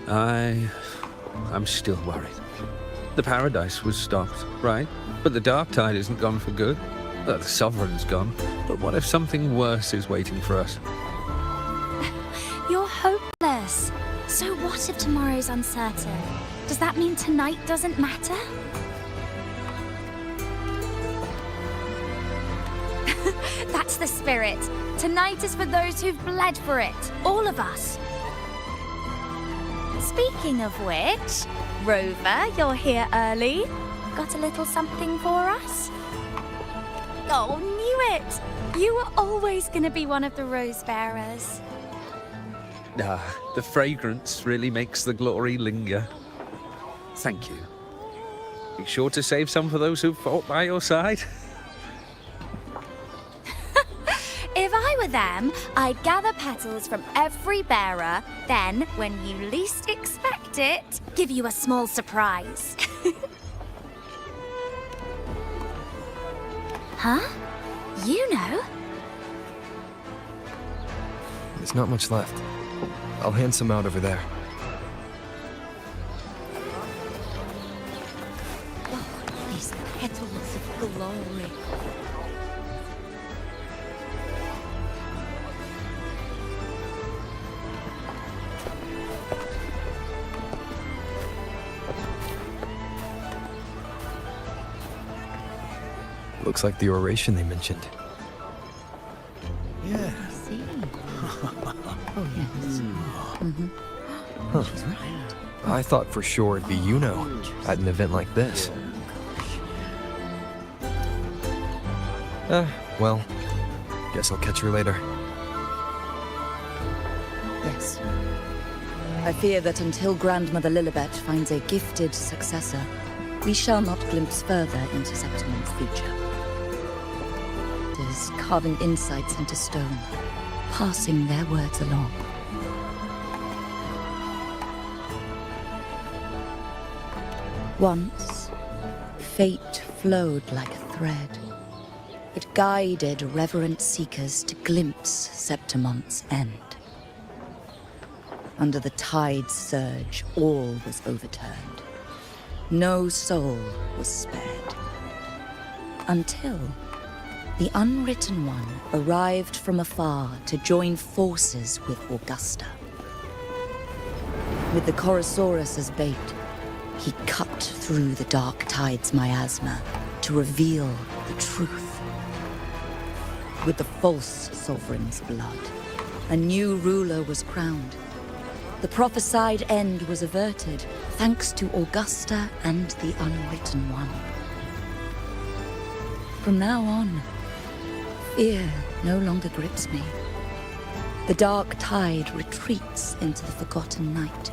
I'm still worried. The paradise was stopped, right? But the dark tide isn't gone for good. The sovereign's gone. But what if something worse is waiting for us? You're hopeless. So what if tomorrow's uncertain? Does that mean tonight doesn't matter? That's the spirit. Tonight is for those who've bled for it. All of us. Speaking of which, Rover, you're here early. Got a little something for us? Oh, knew it! You were always gonna be one of the rose bearers. The fragrance really makes the glory linger. Thank you. Be sure to save some for those who've fought by your side. If I were them, I'd gather petals from every bearer, then, when you least expect it, give you a small surprise. Huh? You know? There's not much left. I'll hand some out over there. Oh, these petals of glory. Looks like the oration they mentioned. Yeah. I see. Oh, yes. Huh. I thought for sure it'd be at an event like this. Well, guess I'll catch her later. Yes. I fear that until Grandmother Lilibet finds a gifted successor, we shall not glimpse further into Septimon's future. Is carving insights into stone, passing their words along. Once, fate flowed like a thread. It guided reverent seekers to glimpse Septimon's end. Under the tide's surge, all was overturned. No soul was spared. Until the Unwritten One arrived from afar to join forces with Augusta. With the Chorosaurus as bait, he cut through the dark tide's miasma to reveal the truth. With the false sovereign's blood, a new ruler was crowned. The prophesied end was averted, thanks to Augusta and the Unwritten One. From now on, fear no longer grips me. The dark tide retreats into the forgotten night,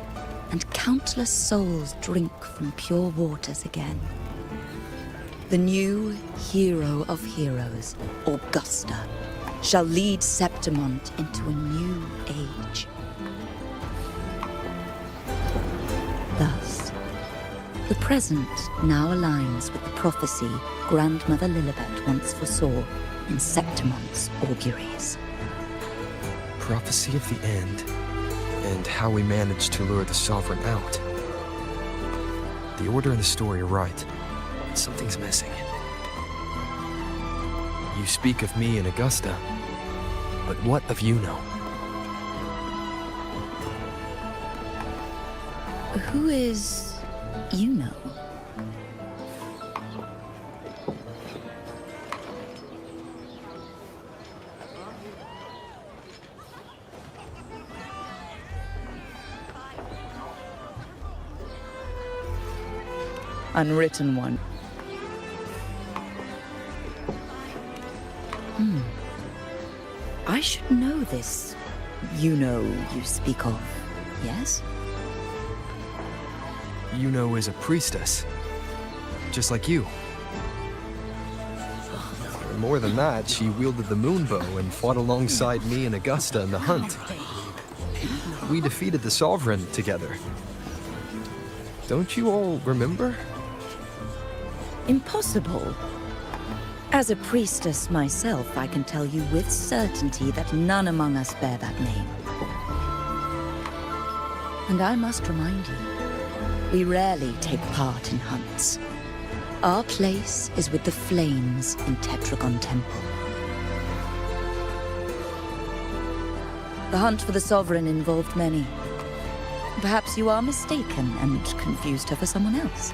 and countless souls drink from pure waters again. The new hero of heroes, Augusta, shall lead Septimont into a new age. Thus, the present now aligns with the prophecy Grandmother Lilibet once foresaw in Septimont's auguries. Prophecy of the end, and how we managed to lure the Sovereign out. The order and the story are right. Something's missing. You speak of me and Augusta, but what of Yuno? Who is Yuno? Unwritten One. I should know this. Yuno you speak of, yes? Yuno is a priestess, just like you. More than that, she wielded the moonbow and fought alongside me and Augusta in the hunt. We defeated the Sovereign together. Don't you all remember? Impossible. As a priestess myself, I can tell you with certainty that none among us bear that name. And I must remind you, we rarely take part in hunts. Our place is with the flames in Tetragon Temple. The hunt for the Sovereign involved many. Perhaps you are mistaken and confused her for someone else.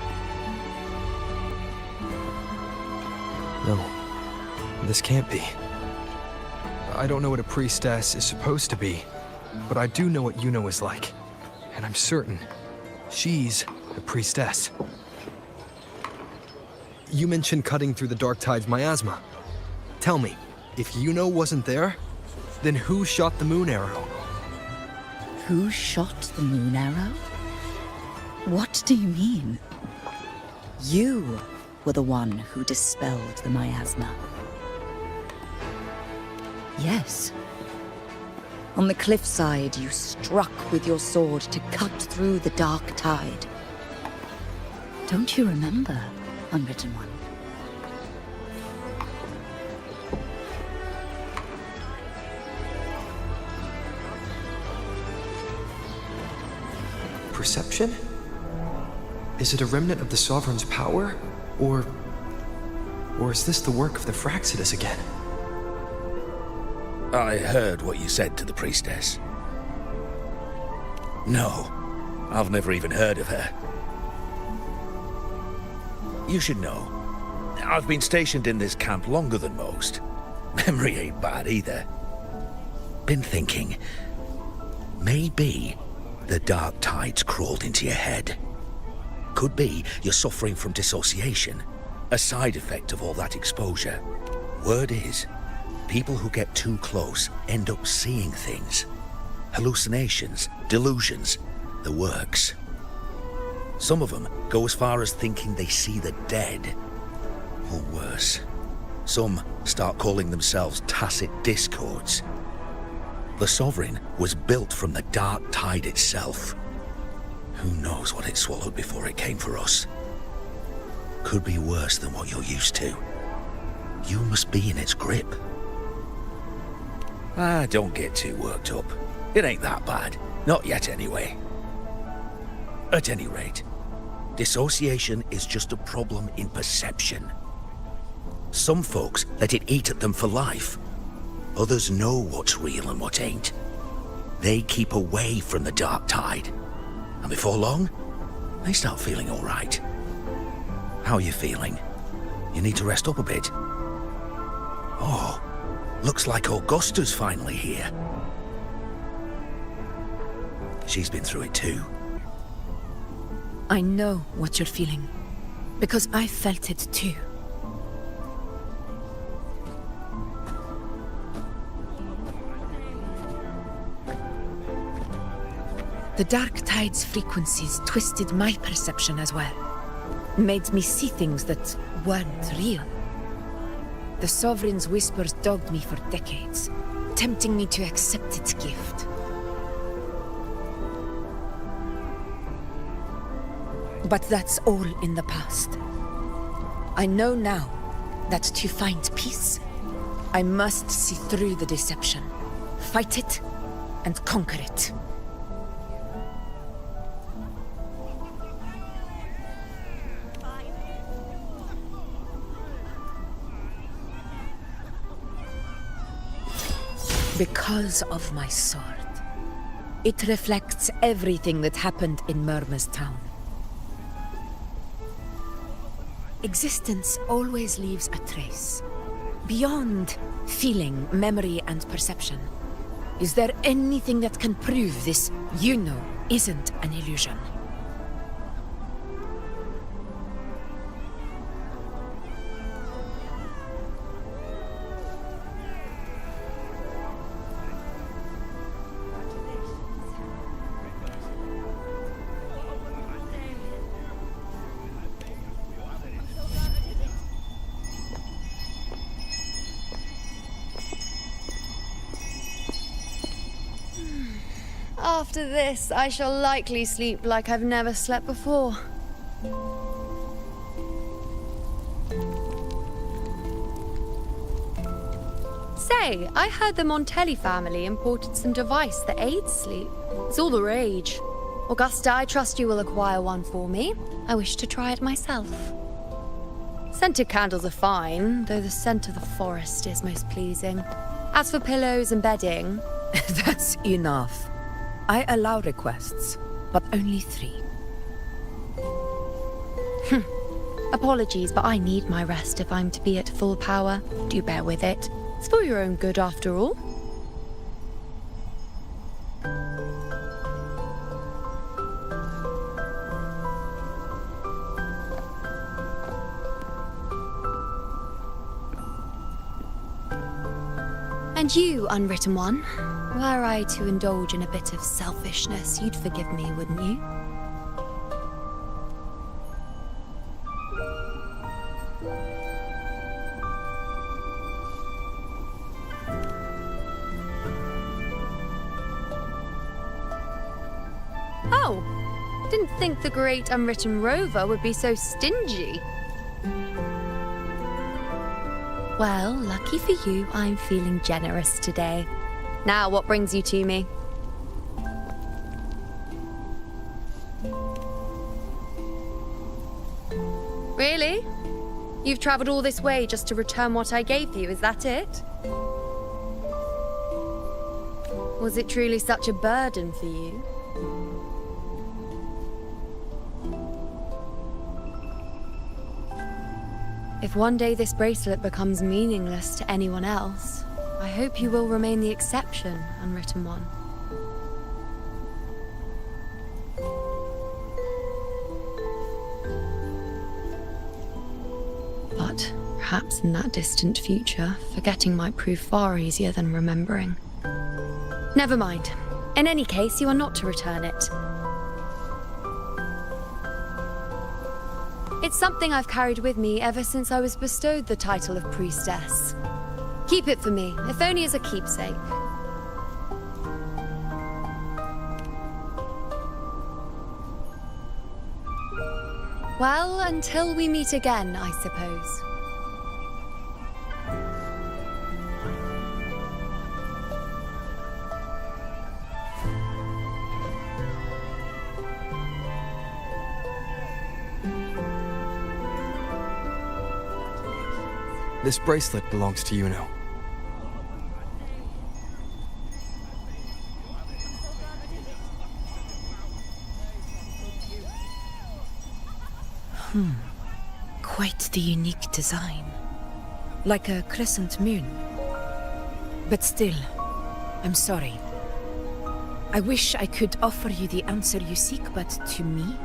No, this can't be. I don't know what a priestess is supposed to be, but I do know what Yuno is like. And I'm certain she's the priestess. You mentioned cutting through the Dark Tide's miasma. Tell me, if Yuno wasn't there, then who shot the moon arrow? Who shot the moon arrow? What do you mean? You were the one who dispelled the miasma. Yes. On the cliffside, you struck with your sword to cut through the Dark Tide. Don't you remember, Unwritten One? Perception? Is it a remnant of the Sovereign's power? Or is this the work of the Fraxidus again? I heard what you said to the priestess. No, I've never even heard of her. You should know, I've been stationed in this camp longer than most. Memory ain't bad either. Been thinking, maybe the Dark Tide's crawled into your head. Could be you're suffering from dissociation, a side effect of all that exposure. Word is, people who get too close end up seeing things. Hallucinations, delusions, the works. Some of them go as far as thinking they see the dead. Or worse, some start calling themselves tacit discords. The Sovereign was built from the Dark Tide itself. Who knows what it swallowed before it came for us? Could be worse than what you're used to. You must be in its grip. Don't get too worked up. It ain't that bad. Not yet, anyway. At any rate, dissociation is just a problem in perception. Some folks let it eat at them for life. Others know what's real and what ain't. They keep away from the Dark Tide. And before long, they start feeling all right. How are you feeling? You need to rest up a bit. Oh, looks like Augusta's finally here. She's been through it too. I know what you're feeling, because I felt it too. The Dark Tide's frequencies twisted my perception as well. Made me see things that weren't real. The Sovereign's whispers dogged me for decades, tempting me to accept its gift. But that's all in the past. I know now that to find peace, I must see through the deception, fight it, and conquer it. Because of my sword. It reflects everything that happened in Murma's town. Existence always leaves a trace. Beyond feeling, memory, and perception. Is there anything that can prove this, you know, isn't an illusion? After this, I shall likely sleep like I've never slept before. Say, I heard the Montelli family imported some device that aids sleep. It's all the rage. Augusta, I trust you will acquire one for me. I wish to try it myself. Scented candles are fine, though the scent of the forest is most pleasing. As for pillows and bedding... That's enough. I allow requests, but only 3. Apologies, but I need my rest if I'm to be at full power. Do bear with it. It's for your own good, after all. And you, Unwritten One, were I to indulge in a bit of selfishness, you'd forgive me, wouldn't you? Oh, didn't think the great Unwritten Rover would be so stingy. Well, lucky for you, I'm feeling generous today. Now, what brings you to me? Really? You've travelled all this way just to return what I gave you, is that it? Was it truly such a burden for you? If one day this bracelet becomes meaningless to anyone else, I hope you will remain the exception, Unwritten One. But perhaps in that distant future, forgetting might prove far easier than remembering. Never mind. In any case, you are not to return it. It's something I've carried with me ever since I was bestowed the title of priestess. Keep it for me, if only as a keepsake. Well, until we meet again, I suppose. This bracelet belongs to you now. Quite the unique design. Like a crescent moon. But still, I'm sorry. I wish I could offer you the answer you seek, but to me,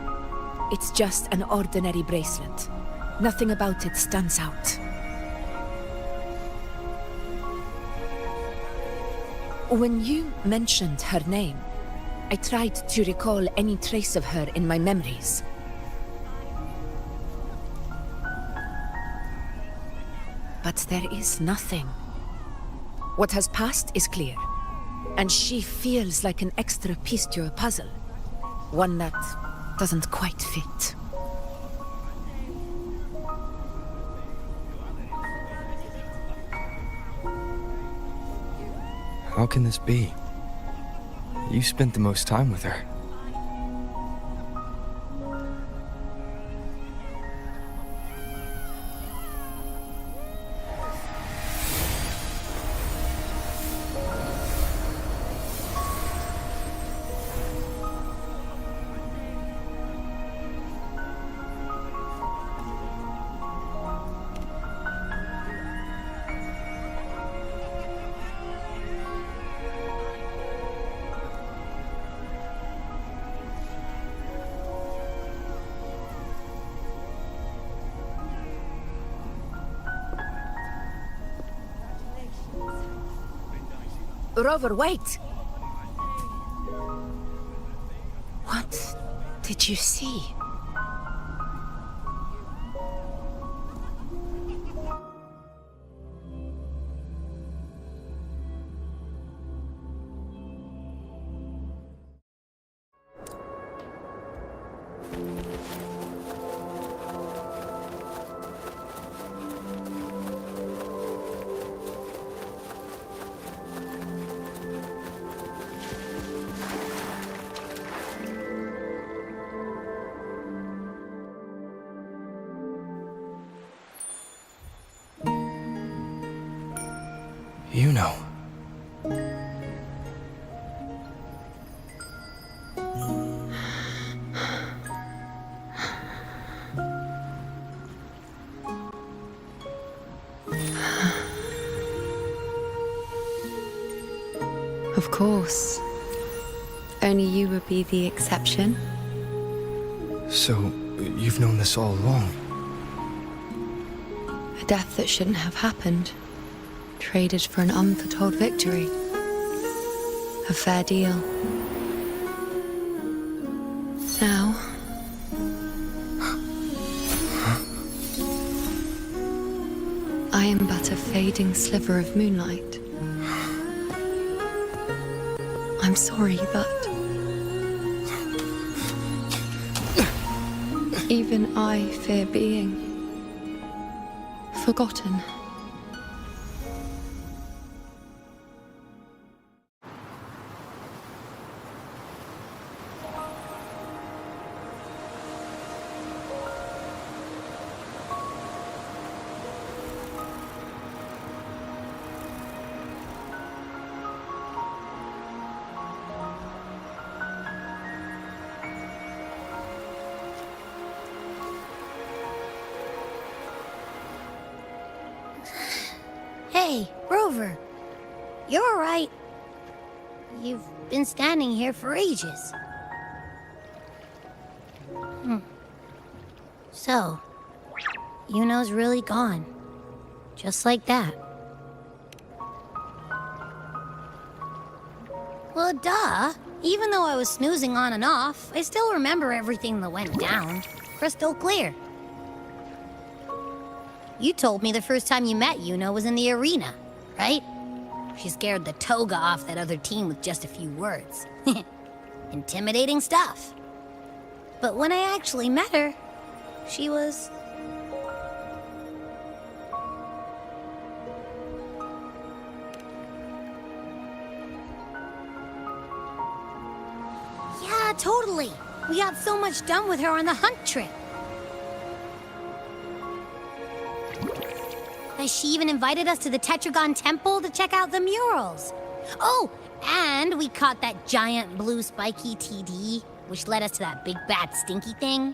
it's just an ordinary bracelet. Nothing about it stands out. When you mentioned her name, I tried to recall any trace of her in my memories. But there is nothing. What has passed is clear, and she feels like an extra piece to a puzzle. One that doesn't quite fit. How can this be? You spent the most time with her. Rover, wait! What did you see? You know. Of course. Only you would be the exception. So, you've known this all along? A death that shouldn't have happened. Traded for an unforetold victory. A fair deal. Now... I am but a fading sliver of moonlight. I'm sorry, but... even I fear being... forgotten. Hey, Rover. You're all right. You've been standing here for ages. So, Yuno's really gone. Just like that. Well, duh. Even though I was snoozing on and off, I still remember everything that went down. Crystal clear. You told me the first time you met Yuno was in the arena, right? She scared the toga off that other team with just a few words. Intimidating stuff. But when I actually met her, she was... Yeah, totally. We got so much done with her on the hunt trip. She even invited us to the Tetragon Temple to check out the murals. Oh, and we caught that giant blue spiky TD, which led us to that big bad stinky thing.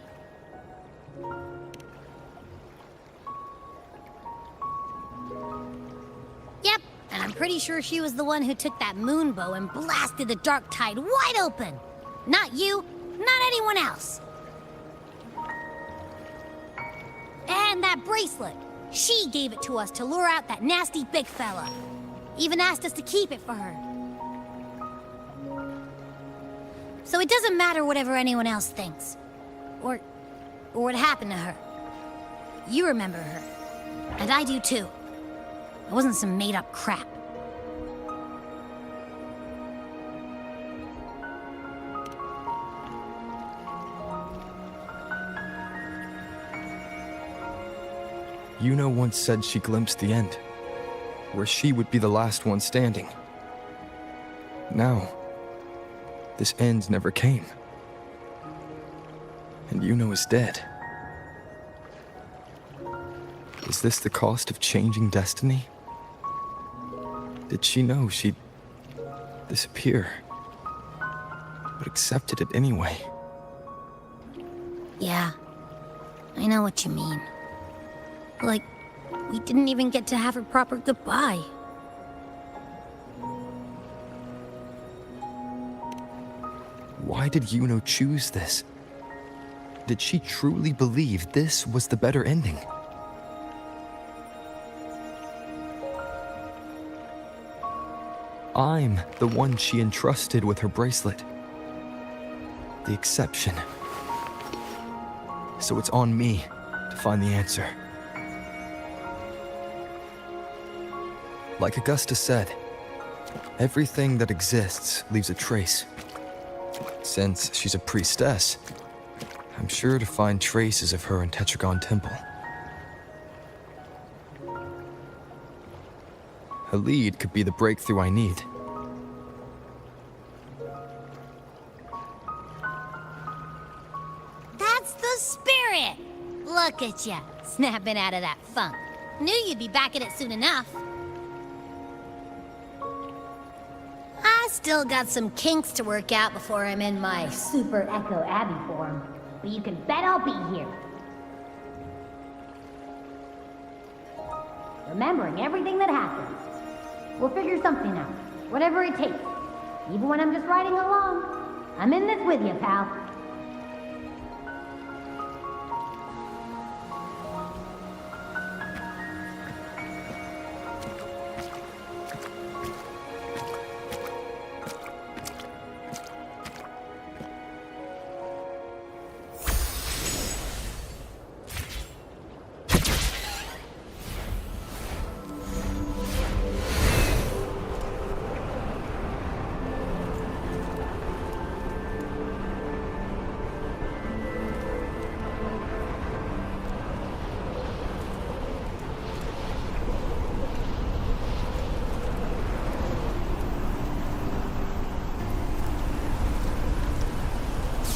Yep, and I'm pretty sure she was the one who took that moon bow and blasted the dark tide wide open. Not you, not anyone else. And that bracelet. She gave it to us to lure out that nasty big fella. Even asked us to keep it for her. So it doesn't matter whatever anyone else thinks. Or what happened to her. You remember her. And I do too. It wasn't some made-up crap. Yuno once said she glimpsed the end, where she would be the last one standing. Now, this end never came. And Yuno is dead. Is this the cost of changing destiny? Did she know she'd disappear, but accepted it anyway? Yeah, I know what you mean. Like, we didn't even get to have a proper goodbye. Why did Yuno choose this? Did she truly believe this was the better ending? I'm the one she entrusted with her bracelet. The exception. So it's on me to find the answer. Like Augusta said, everything that exists leaves a trace. Since she's a priestess, I'm sure to find traces of her in Tetragon Temple. A lead could be the breakthrough I need. That's the spirit! Look at ya, snapping out of that funk. Knew you'd be back at it soon enough. Still got some kinks to work out before I'm in my Super Echo Abbey form. But you can bet I'll be here. Remembering everything that happened. We'll figure something out. Whatever it takes. Even when I'm just riding along. I'm in this with you, pal.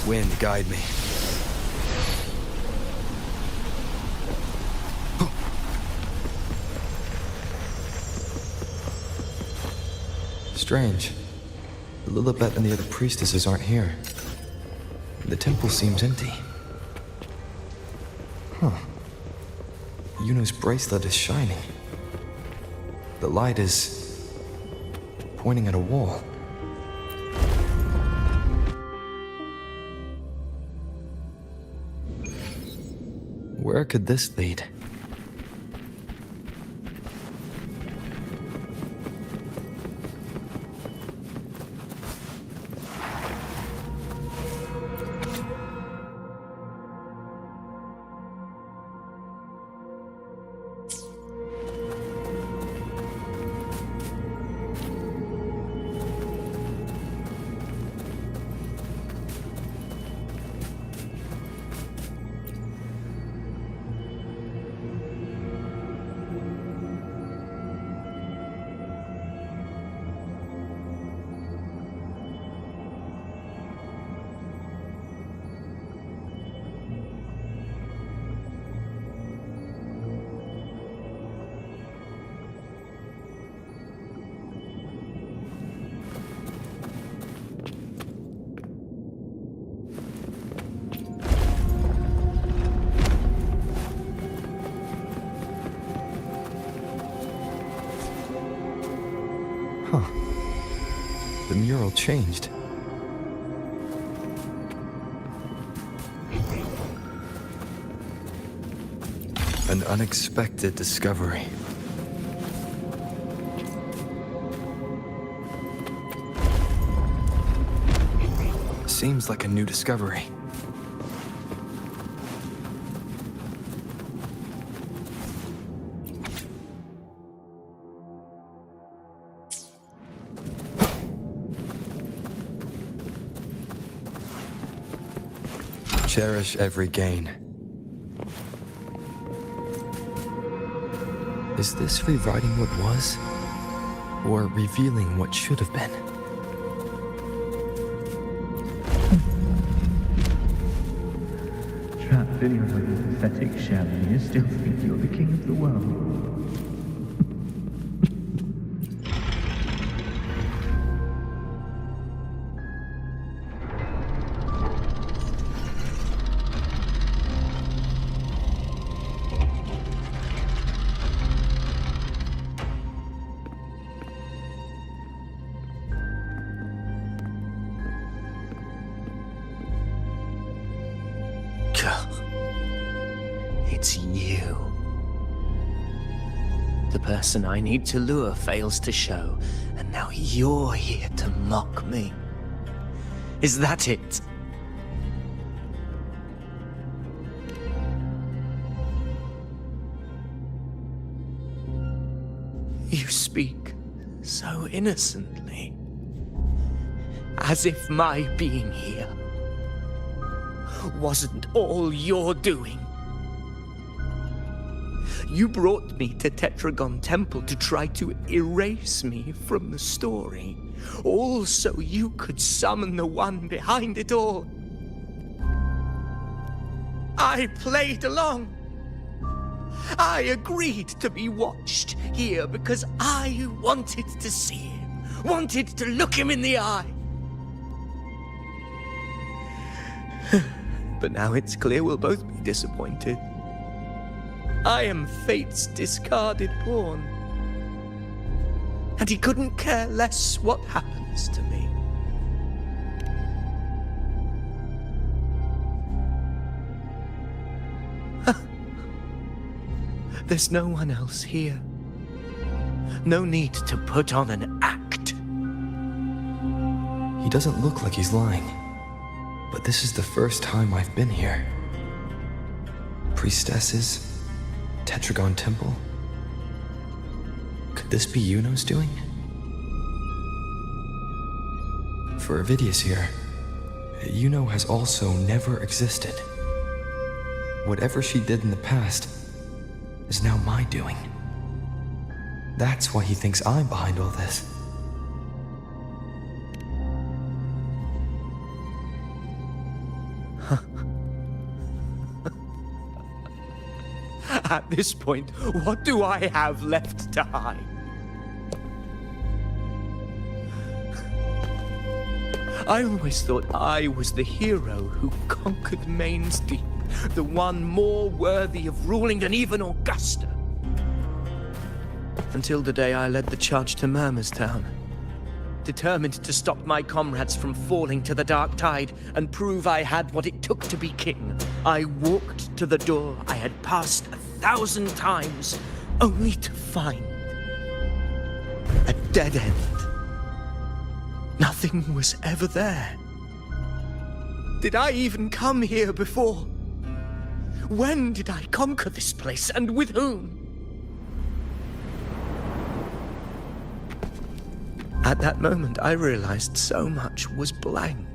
Wind, guide me. Strange. The Lilibet and the other priestesses aren't here. The temple seems empty. Huh. Yuno's bracelet is shining. The light is pointing at a wall. Where could this lead? The mural changed. An unexpected discovery. Seems like a new discovery. Cherish every gain. Is this rewriting what was? Or revealing what should have been? Trapped in your pathetic shell and you still think you're the king of the world. It's you. The person I need to lure fails to show, and now you're here to mock me. Is that it? You speak so innocently, as if my being here wasn't all you're doing. You brought me to Tetragon Temple to try to erase me from the story, all so you could summon the one behind it all. I played along. I agreed to be watched here because I wanted to see wanted to look him in the eye. But now it's clear we'll both be disappointed. I am fate's discarded pawn. And he couldn't care less what happens to me. There's no one else here. No need to put on an act. He doesn't look like he's lying. But this is the first time I've been here. Priestesses, Tetragon Temple. Could this be Yuno's doing? For Avidius here, Yuno has also never existed. Whatever she did in the past is now my doing. That's why he thinks I'm behind all this. At this point, what do I have left to hide? I always thought I was the hero who conquered Main's Deep, the one more worthy of ruling than even Augusta. Until the day I led the charge to Murmur's Town, determined to stop my comrades from falling to the dark tide and prove I had what it took to be king. I walked to the door I had passed 1,000 times, only to find a dead end. Nothing was ever there. Did I even come here before? When did I conquer this place, and with whom? At that moment, I realized so much was blank.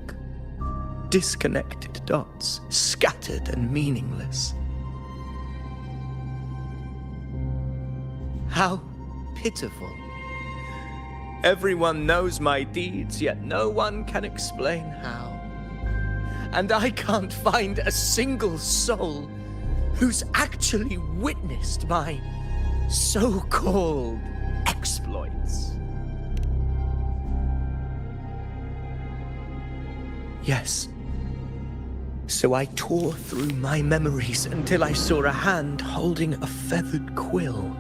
Disconnected dots, scattered and meaningless. How pitiful. Everyone knows my deeds, yet no one can explain how. And I can't find a single soul who's actually witnessed my so-called exploits. Yes. So I tore through my memories until I saw a hand holding a feathered quill.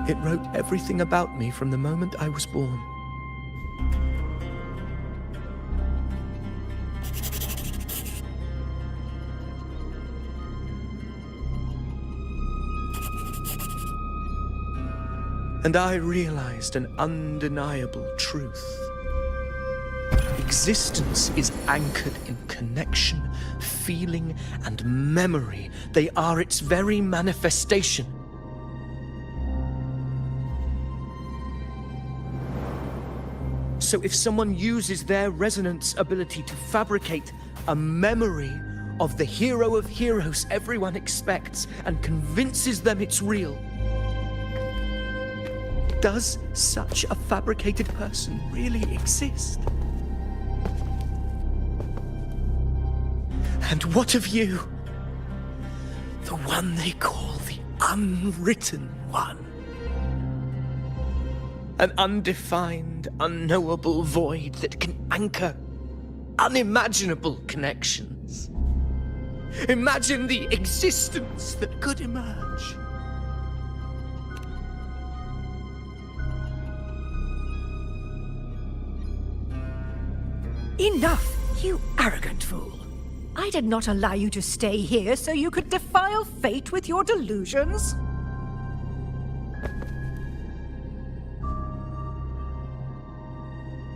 It wrote everything about me from the moment I was born. And I realized an undeniable truth. Existence is anchored in connection, feeling, and memory. They are its very manifestation. So if someone uses their resonance ability to fabricate a memory of the hero of heroes everyone expects and convinces them it's real, does such a fabricated person really exist? And what of you? The one they call the Unwritten One. An undefined, unknowable void that can anchor unimaginable connections. Imagine the existence that could emerge. Enough, you arrogant fool. I did not allow you to stay here so you could defile fate with your delusions.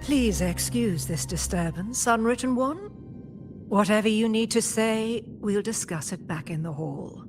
Please excuse this disturbance, Unwritten One. Whatever you need to say, we'll discuss it back in the hall.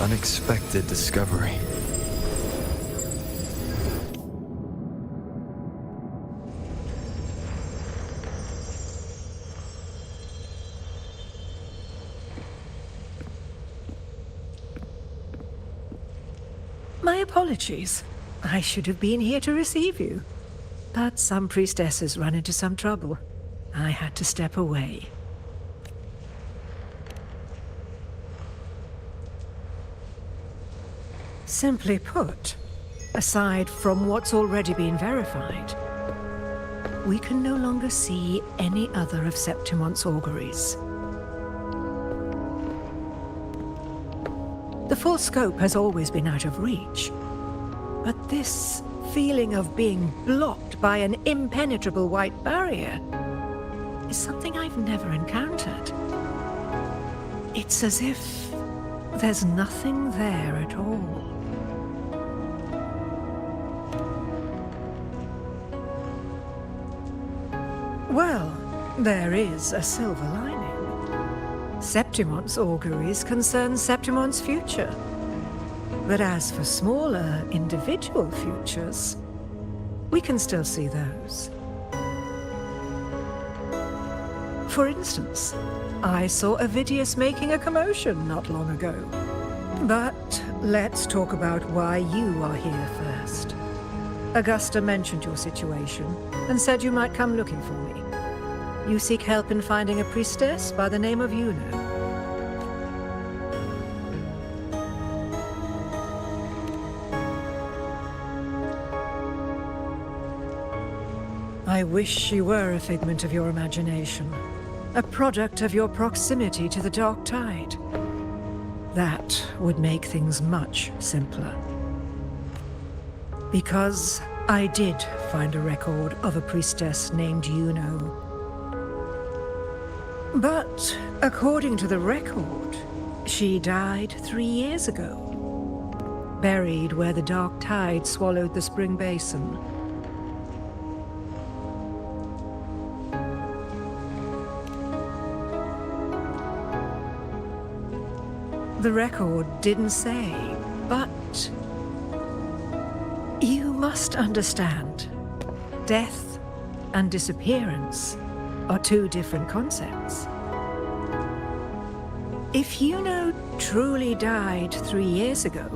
unexpected discovery. My apologies. I should have been here to receive you. But some priestesses run into some trouble. I had to step away. Simply put, aside from what's already been verified, we can no longer see any other of Septimon's auguries. The full scope has always been out of reach, but this feeling of being blocked by an impenetrable white barrier is something I've never encountered. It's as if there's nothing there at all. Well, there is a silver lining. Septimon's auguries concern Septimon's future. But as for smaller, individual futures, we can still see those. For instance, I saw Avidius making a commotion not long ago. But let's talk about why you are here first. Augusta mentioned your situation and said you might come looking for me. You seek help in finding a priestess by the name of Yuno. I wish she were a figment of your imagination, a product of your proximity to the Dark Tide. That would make things much simpler. Because I did find a record of a priestess named Yuno. But according to the record, she died 3 years ago, buried where the Dark Tide swallowed the Spring Basin. The record didn't say, but you must understand, death and disappearance are two different concepts. If Yuno truly died 3 years ago,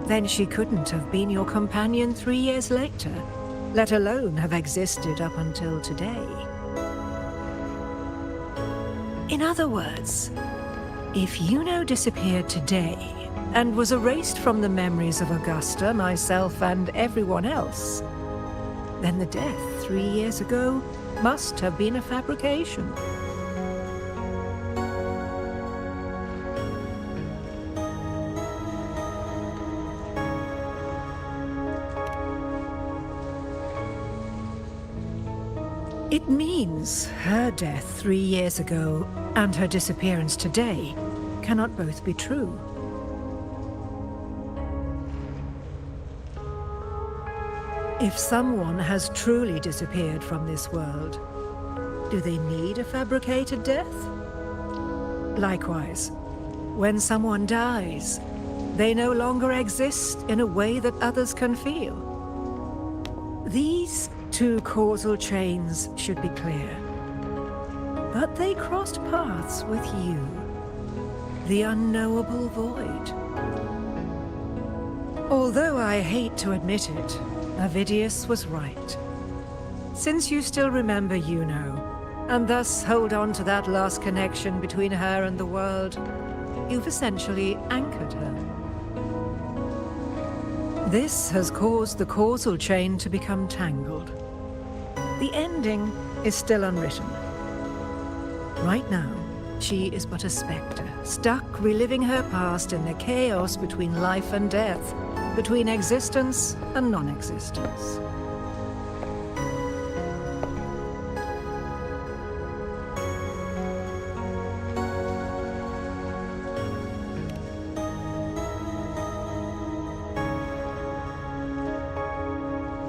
then she couldn't have been your companion 3 years later, let alone have existed up until today. In other words, if Yuno disappeared today and was erased from the memories of Augusta, myself, and everyone else, then the death 3 years ago must have been a fabrication. It means her death 3 years ago and her disappearance today cannot both be true. If someone has truly disappeared from this world, do they need a fabricated death? Likewise, when someone dies, they no longer exist in a way that others can feel. These two causal chains should be clear. But they crossed paths with you, the unknowable void. Although I hate to admit it, Avidius was right. Since you still remember Yuno, and thus hold on to that last connection between her and the world, you've essentially anchored her. This has caused the causal chain to become tangled. The ending is still unwritten. Right now, she is but a spectre, stuck reliving her past in the chaos between life and death, between existence and non-existence.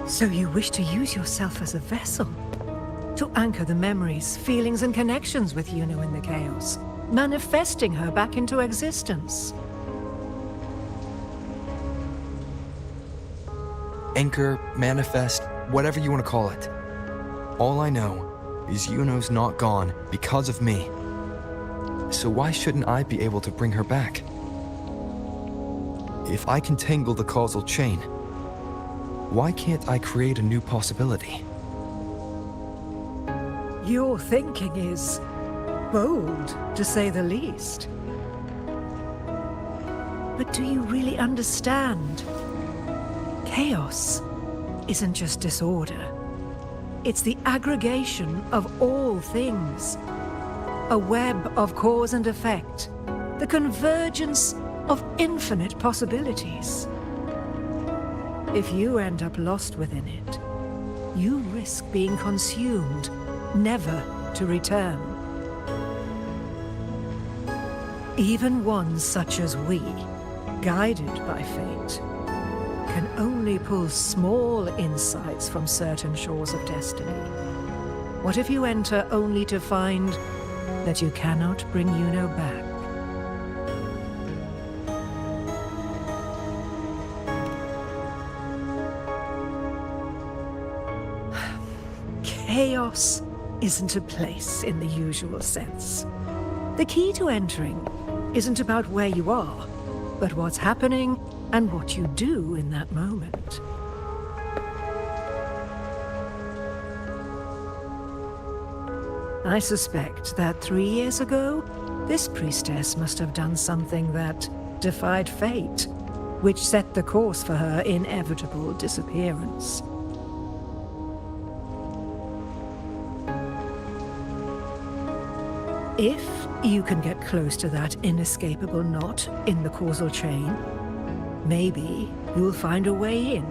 So you wish to use yourself as a vessel, to anchor the memories, feelings, and connections with Yuno in the chaos, manifesting her back into existence. anchor, manifest, whatever you want to call it. All I know is Yuno's not gone because of me. So why shouldn't I be able to bring her back? If I can tangle the causal chain, why can't I create a new possibility? Your thinking is bold, to say the least. But do you really understand? Chaos isn't just disorder. It's the aggregation of all things. A web of cause and effect. The convergence of infinite possibilities. If you end up lost within it, you risk being consumed, never to return. Even ones such as we, guided by fate, can only pull small insights from certain shores of destiny. What if you enter only to find that you cannot bring Yuno back? Chaos isn't a place in the usual sense. The key to entering isn't about where you are, but what's happening and what you do in that moment. I suspect that 3 years ago, this priestess must have done something that defied fate, which set the course for her inevitable disappearance. If you can get close to that inescapable knot in the causal chain, maybe you'll find a way in.